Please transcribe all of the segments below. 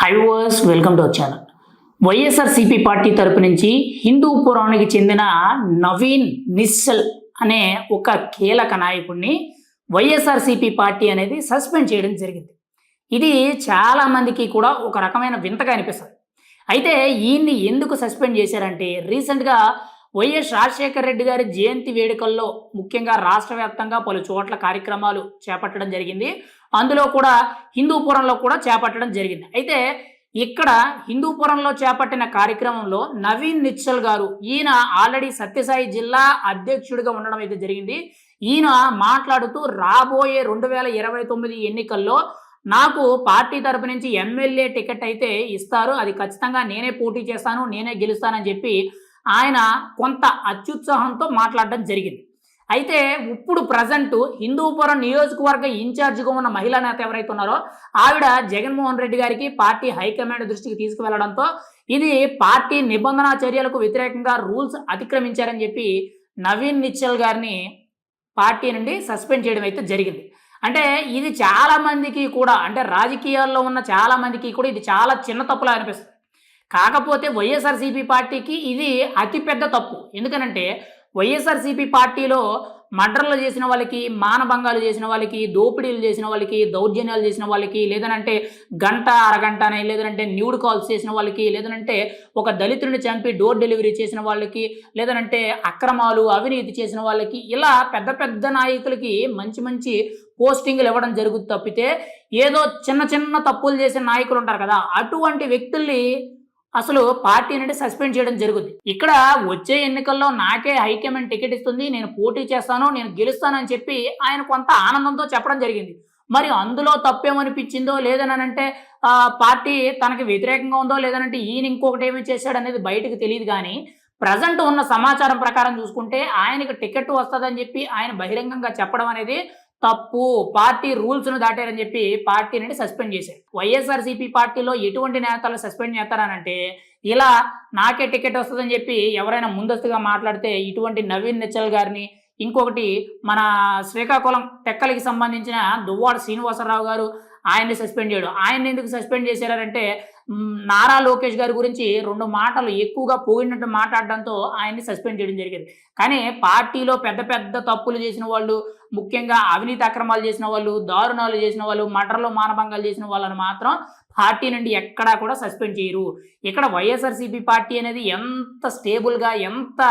High viewers, welcome to our channel. YSRCP party తరపు నుంచి హిందూపురానికి చెందిన నవీన్ నిశ్చల్ అనే ఒక కీలక నాయకుడిని వైఎస్ఆర్సీపీ పార్టీ అనేది సస్పెండ్ చేయడం జరిగింది. ఇది చాలామందికి కూడా ఒక రకమైన వింతగా అనిపిస్తుంది. అయితే ఈయన్ని ఎందుకు సస్పెండ్ చేశారంటే, రీసెంట్గా వైఎస్ రాజశేఖర రెడ్డి గారి జయంతి వేడుకల్లో ముఖ్యంగా రాష్ట్ర వ్యాప్తంగా పలు చోట్ల కార్యక్రమాలు చేపట్టడం జరిగింది. అందులో కూడా హిందూపురంలో కూడా చేపట్టడం జరిగింది. అయితే ఇక్కడ హిందూపురంలో చేపట్టిన కార్యక్రమంలో నవీన్ నిశ్చల్ గారు, ఈయన ఆల్రెడీ సత్యసాయి జిల్లా అధ్యక్షుడిగా ఉండడం అయితే జరిగింది. ఈయన మాట్లాడుతూ రాబోయే 2029 ఎన్నికల్లో నాకు పార్టీ తరపు నుంచి ఎమ్మెల్యే టికెట్ అయితే ఇస్తారు, అది ఖచ్చితంగా నేనే పోటీ చేస్తాను, నేనే గెలుస్తానని చెప్పి ఆయన కొంత అత్యుత్సాహంతో మాట్లాడడం జరిగింది. అయితే ఇప్పుడు ప్రజెంట్ హిందూపురం నియోజకవర్గ ఇన్ఛార్జిగా ఉన్న మహిళా నేత ఎవరైతే ఉన్నారో ఆవిడ జగన్మోహన్ రెడ్డి గారికి పార్టీ హైకమాండ్ దృష్టికి తీసుకువెళ్లడంతో ఇది పార్టీ నిబంధన చర్యలకు వ్యతిరేకంగా రూల్స్ అతిక్రమించారని చెప్పి నవీన్ నిశ్చల్ గారిని పార్టీ నుండి సస్పెండ్ చేయడం అయితే జరిగింది. అంటే ఇది చాలా మందికి కూడా, అంటే రాజకీయాల్లో ఉన్న చాలా మందికి కూడా ఇది చాలా చిన్న తప్పులా అనిపిస్తుంది. కాకపోతే వైఎస్ఆర్సీపీ పార్టీకి ఇది అతిపెద్ద తప్పు. ఎందుకనంటే వైఎస్ఆర్సీపీ పార్టీలో మర్డర్లు చేసిన వాళ్ళకి, మానభంగాలు చేసిన వాళ్ళకి, దోపిడీలు చేసిన వాళ్ళకి, దౌర్జన్యాలు చేసిన వాళ్ళకి, లేదనంటే గంట అరగంటనే, లేదనంటే న్యూడ్ కాల్స్ చేసిన వాళ్ళకి, లేదనంటే ఒక దళితుడిని చంపి డోర్ డెలివరీ చేసిన వాళ్ళకి, లేదనంటే అక్రమాలు అవినీతి చేసిన వాళ్ళకి, ఇలా పెద్ద పెద్ద నాయకులకి మంచి మంచి పోస్టింగ్లు ఇవ్వడం జరుగుతుంది తప్పితే ఏదో చిన్న చిన్న తప్పులు చేసిన నాయకులు ఉంటారు కదా, అటువంటి వ్యక్తుల్ని అసలు పార్టీ నుండి సస్పెండ్ చేయడం జరుగుతుంది. ఇక్కడ వచ్చే ఎన్నికల్లో నాకే హైకమాండ్ టికెట్ ఇస్తుంది, నేను పోటీ చేస్తాను, నేను గెలుస్తానని చెప్పి ఆయన కొంత ఆనందంతో చెప్పడం జరిగింది. మరి అందులో తప్పేమనిపించిందో, లేదనంటే పార్టీ తనకి వ్యతిరేకంగా ఉందో, లేదనంటే ఈయన ఇంకొకటి ఏమి చేశాడు అనేది బయటకు తెలియదు. కానీ ప్రజెంట్ ఉన్న సమాచారం ప్రకారం చూసుకుంటే ఆయనకి టికెట్ వస్తుందని చెప్పి ఆయన బహిరంగంగా చెప్పడం అనేది తప్పు, పార్టీ రూల్స్ను దాటారని చెప్పి పార్టీ నుండి సస్పెండ్ చేశారు. వైఎస్ఆర్సీపీ పార్టీలో ఎటువంటి నేతలు సస్పెండ్ చేస్తారనంటే, ఇలా నాకే టికెట్ వస్తుందని చెప్పి ఎవరైనా ముందస్తుగా మాట్లాడితే ఇటువంటి నవీన్ నిశ్చల్ గారిని, ఇంకొకటి మన శ్రీకాకుళం టెక్కలికి సంబంధించిన దువ్వాడ శ్రీనివాసరావు గారు, ఆయన్ని సస్పెండ్ చేయడం. ఆయన్ని ఎందుకు సస్పెండ్ చేశారంటే నారా లోకేష్ గారి గురించి 2 మాటలు ఎక్కువగా పోయినట్టు మాట్లాడడంతో ఆయన్ని సస్పెండ్ చేయడం జరిగింది. కానీ పార్టీలో పెద్ద పెద్ద తప్పులు చేసిన వాళ్ళు, ముఖ్యంగా అవినీతి అక్రమాలు చేసిన వాళ్ళు, దారుణాలు చేసిన వాళ్ళు, మర్డర్లు మానభంగాలు చేసిన వాళ్ళని మాత్రం పార్టీ నుండి ఎక్కడా కూడా సస్పెండ్ చేయరు. ఇక్కడ వైఎస్ఆర్సీపీ పార్టీ అనేది ఎంత స్టేబుల్గా, ఎంత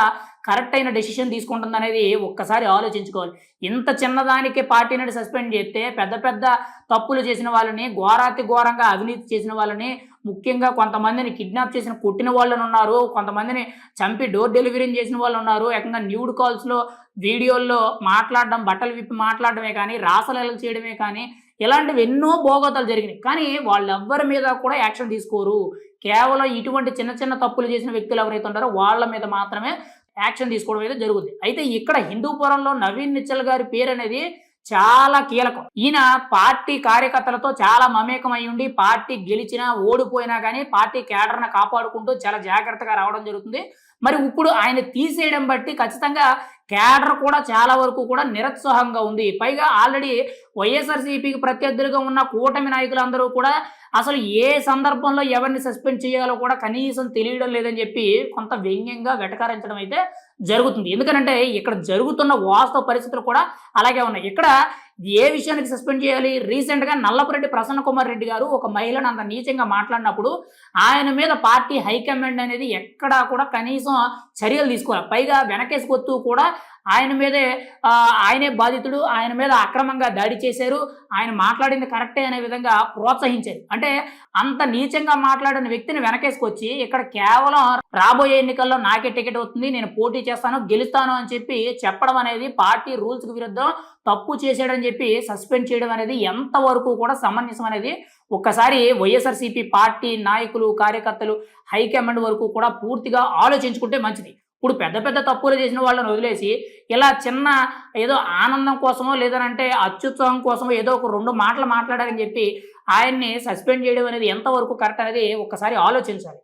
కరెక్ట్ అయిన డెసిషన్ తీసుకుంటుంది అనేది ఒక్కసారి ఆలోచించుకోవాలి. ఇంత చిన్నదానికే పార్టీ నుండి సస్పెండ్ చేస్తే పెద్ద పెద్ద తప్పులు చేసిన వాళ్ళని, ఘోరాతి ఘోరంగా అవినీతి చేసిన వాళ్ళని, ముఖ్యంగా కొంతమందిని కిడ్నాప్ చేసిన కొట్టిన వాళ్ళని ఉన్నారు, కొంతమందిని చంపి డోర్ డెలివరీ చేసిన వాళ్ళు ఉన్నారు, ఏకంగా న్యూడ్ కాల్స్లో వీడియోల్లో మాట్లాడడం, బట్టలు విప్పి మాట్లాడడమే కానీ, రాసలీలలు చేయడమే కానీ, ఇలాంటివి ఎన్నో బోగతాలు జరిగినాయి. కానీ వాళ్ళెవ్వరి మీద కూడా యాక్షన్ తీసుకోరు. కేవలం ఇటువంటి చిన్న చిన్న తప్పులు చేసిన వ్యక్తులు ఎవరైతే ఉంటారో వాళ్ళ మీద మాత్రమే యాక్షన్ తీసుకోవడం అయితే జరుగుతుంది. అయితే ఇక్కడ హిందూపురంలో నవీన్ నిశ్చల్ గారి పేరు అనేది చాలా కీలకం. ఈయన పార్టీ కార్యకర్తలతో చాలా మమేకం అయి ఉండి, పార్టీ గెలిచినా ఓడిపోయినా కానీ పార్టీ కేడర్ను కాపాడుకుంటూ చాలా జాగ్రత్తగా రావడం జరుగుతుంది. మరి ఇప్పుడు ఆయన తీసేయడం బట్టి ఖచ్చితంగా కేడర్ కూడా చాలా వరకు కూడా నిరుత్సాహంగా ఉంది. పైగా ఆల్రెడీ వైఎస్ఆర్సీపీకి ప్రత్యర్థులుగా ఉన్న కూటమి నాయకులందరూ కూడా అసలు ఏ సందర్భంలో ఎవరిని సస్పెండ్ చేయాలో కూడా కనీసం తెలియడం లేదని చెప్పి కొంత వ్యంగ్యంగా వెటకారించడం అయితే జరుగుతుంది. ఎందుకంటే ఇక్కడ జరుగుతున్న వాస్తవ పరిస్థితులు కూడా అలాగే ఉన్నాయి. ఇక్కడ ఏ విషయానికి సస్పెండ్ చేయాలి? రీసెంట్గా నల్లపురెడ్డి ప్రసన్న కుమార్ రెడ్డి గారు ఒక మహిళను అంత నీచంగా మాట్లాడినప్పుడు ఆయన మీద పార్టీ హైకమాండ్ అనేది ఎక్కడా కూడా కనీసం చర్యలు తీసుకోవాలి. పైగా వెనకేసుకొస్తూ కూడా ఆయన మీదే ఆయనే బాధితుడు, ఆయన మీద అక్రమంగా దాడి చేశారు, ఆయన మాట్లాడింది కరెక్టే అనే విధంగా ప్రోత్సహించారు. అంటే అంత నీచంగా మాట్లాడిన వ్యక్తిని వెనకేసుకొచ్చి ఇక్కడ కేవలం రాబోయే ఎన్నికల్లో నాకే టికెట్ వస్తుంది, నేను పోటీ చేస్తాను, గెలుస్తాను అని చెప్పి చెప్పడం అనేది పార్టీ రూల్స్కి విరుద్ధం, తప్పు చేశాడని చెప్పి సస్పెండ్ చేయడం అనేది ఎంతవరకు కూడా సమంజసం అనేది ఒక్కసారి వైఎస్ఆర్సీపీ పార్టీ నాయకులు, కార్యకర్తలు, హైకమాండ్ వరకు కూడా పూర్తిగా ఆలోచించుకుంటే మంచిది. ఇప్పుడు పెద్ద పెద్ద తప్పులు చేసిన వాళ్ళని వదిలేసి ఇలా చిన్న ఏదో ఆనందం కోసమో, లేదనంటే అత్యుత్సాహం కోసమో ఏదో ఒక 2 మాటలు మాట్లాడారని చెప్పి ఆయన్ని సస్పెండ్ చేయడం అనేది ఎంతవరకు కరెక్ట్ అనేది ఒక్కసారి ఆలోచించాలి.